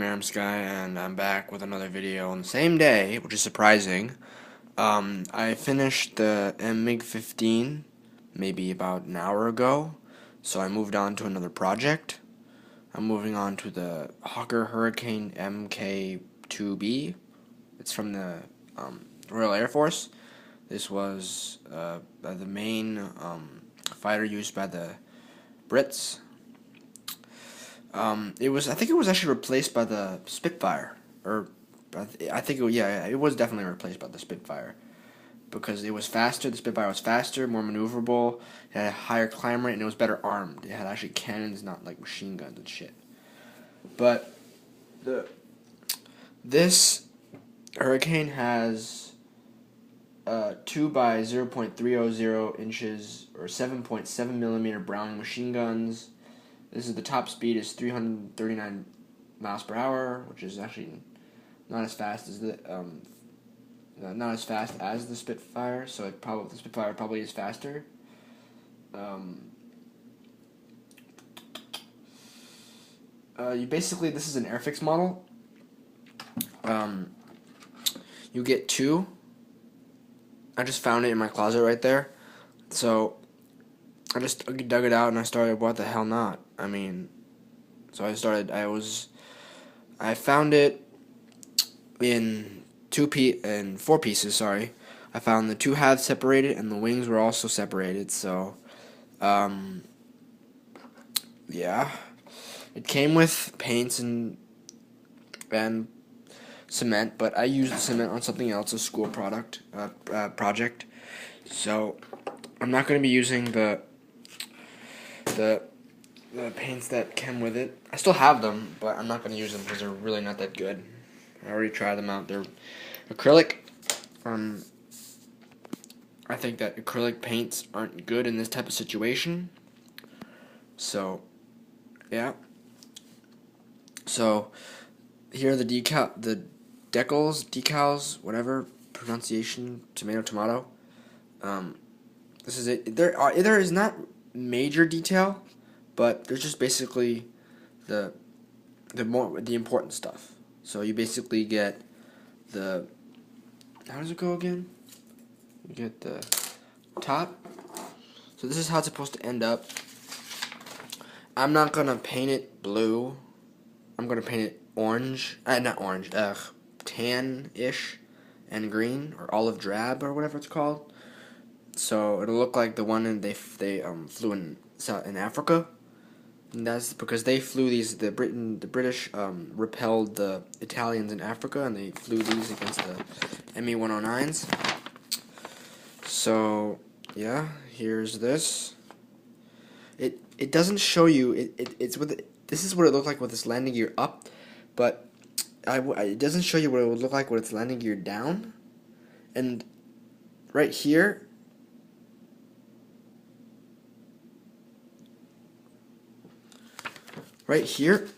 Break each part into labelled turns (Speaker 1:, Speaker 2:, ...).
Speaker 1: Aram Sky, and I'm back with another video on the same day, which is surprising. I finished the MiG-15 maybe about an hour ago, so I moved on to another project. I'm moving on to the Hawker Hurricane Mk2B. It's from the Royal Air Force. This was the main fighter used by the Brits. I think it was actually replaced by the Spitfire, or I think it was definitely replaced by the Spitfire because it was faster. The Spitfire was faster, more maneuverable, it had a higher climb rate, and it was better armed. It had actually cannons, not like machine guns and shit. But this Hurricane has 2 by 0.300 inches or 7.7 millimeter Browning machine guns. This is the top speed is 339 miles per hour, which is actually not as fast as the Spitfire. So the Spitfire probably is faster. This is an Airfix model. You get 2. I just found it in my closet right there. So I just dug it out and I started, what the hell not? I mean, so I found it in 4 pieces, sorry. I found the 2 halves separated and the wings were also separated, so, yeah. It came with paints and cement, but I used the cement on something else, a school project. So I'm not going to be using the paints that came with it. I still have them, but I'm not going to use them because they're really not that good. I already tried them out. They're acrylic. I think that acrylic paints aren't good in this type of situation. So, yeah. So, here are the decals, whatever pronunciation, tomato. This is it. There is not major detail, but there's just basically the important stuff. So you basically get how does it go again? You get the top. So this is how it's supposed to end up. I'm not gonna paint it blue. I'm gonna paint it orange. Not orange. Tan-ish and green or olive drab or whatever it's called. So it'll look like the one they flew in Africa. And that's because they flew these. The British repelled the Italians in Africa, and they flew these against the ME-109s. So yeah, here's this. It doesn't show you this is what it looked like with this landing gear up, but it doesn't show you what it would look like with its landing gear down. And right here. Right here,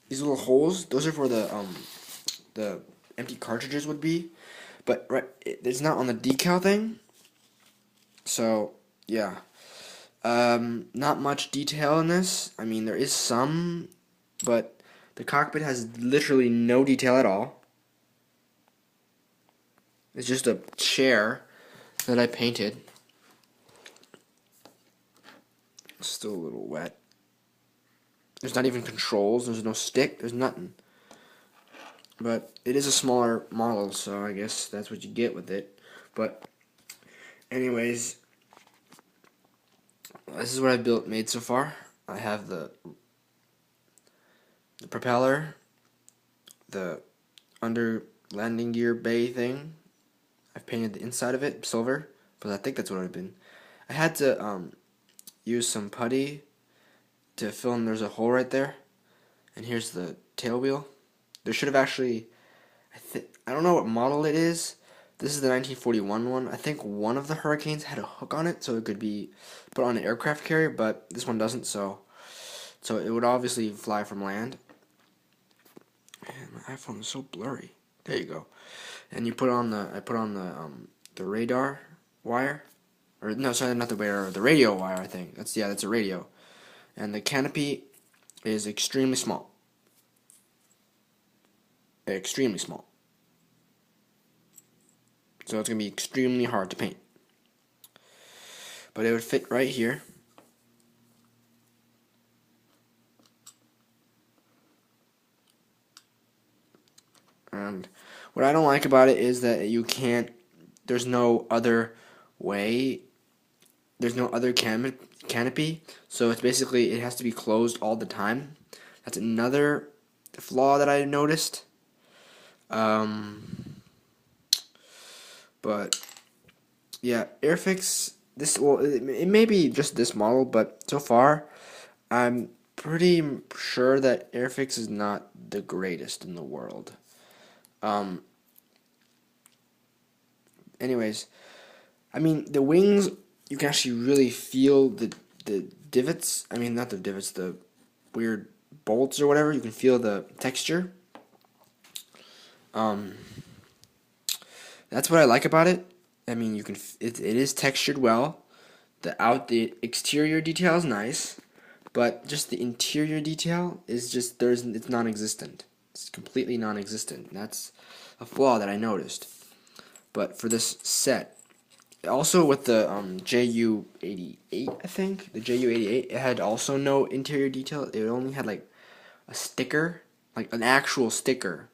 Speaker 1: these little holes, those are for the empty cartridges would be, but it's not on the decal thing. So yeah, not much detail in this. I mean, there is some, but the cockpit has literally no detail at all. It's just a chair that I painted. It's still a little wet. There's not even controls, there's no stick, there's nothing. But it is a smaller model, so I guess that's what you get with it. But anyways, this is what I've made so far. I have the propeller, the under landing gear bay thing. I've painted the inside of it silver, but I think that's what it would have been. I had to use some putty to fill in. There's a hole right there, and here's the tail wheel. There should have actually, I don't know what model it is. This is the 1941 one. I think one of the Hurricanes had a hook on it, so it could be put on an aircraft carrier, but this one doesn't. So it would obviously fly from land. Man, my iPhone is so blurry. There you go. And I put on the radar wire, or no, sorry, not the radar, the radio wire. I think that's a radio. And the canopy is extremely small. but extremely small. So it's going to be extremely hard to paint. But it would fit right here. And what I don't like about it is that you can't, there's no other way, there's no other canopy, so it's basically, it has to be closed all the time. That's another flaw that I noticed. But yeah, Airfix, this, well, it may be just this model, but so far, I'm pretty sure that Airfix is not the greatest in the world. Anyways, I mean, the wings, you can actually really feel the divots. I mean, not the divots, the weird bolts or whatever. You can feel the texture. That's what I like about it. I mean, you can it is textured well. The exterior detail is nice, but just the interior detail is just it's non-existent. It's completely non-existent. That's a flaw that I noticed. But for this set, also with the JU88, I think the JU88, it had also no interior detail. It only had like a sticker, like an actual sticker,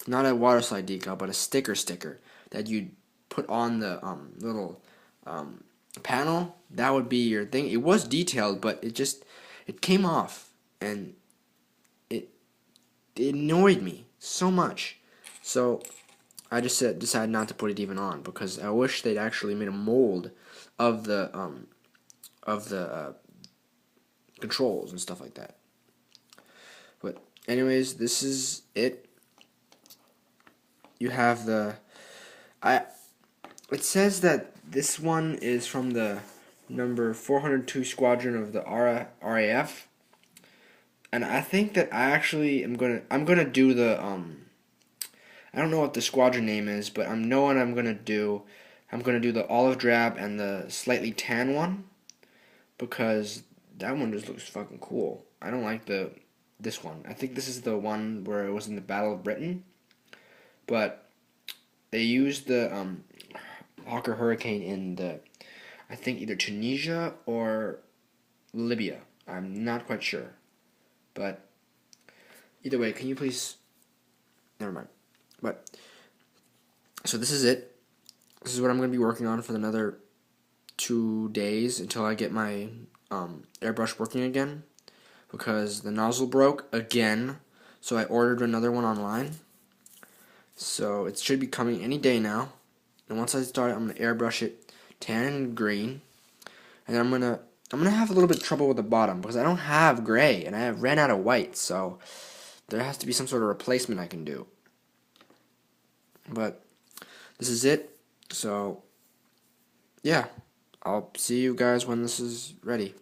Speaker 1: not a water slide decal, but a sticker that you'd put on the little panel. That would be your thing. It was detailed, but it came off, and it annoyed me so much. So I just decided not to put it even on, because I wish they'd actually made a mold of the controls and stuff like that. But anyways, this is it. You have it says that this one is from the number 402 Squadron of the RAF, and I think that I actually I'm gonna do the I don't know what the squadron name is, but I'm gonna do the olive drab and the slightly tan one, because that one just looks fucking cool. I don't like this one. I think this is the one where it was in the Battle of Britain, but they used the Hawker Hurricane in I think either Tunisia or Libya. I'm not quite sure, but either way, can you please? Never mind. But so this is it. This is what I'm going to be working on for another 2 days until I get my airbrush working again, because the nozzle broke again. So I ordered another one online. So it should be coming any day now. And once I start, I'm gonna airbrush it tan and green, and I'm gonna have a little bit of trouble with the bottom because I don't have gray and I have ran out of white. So there has to be some sort of replacement I can do. But this is it. So yeah, I'll see you guys when this is ready.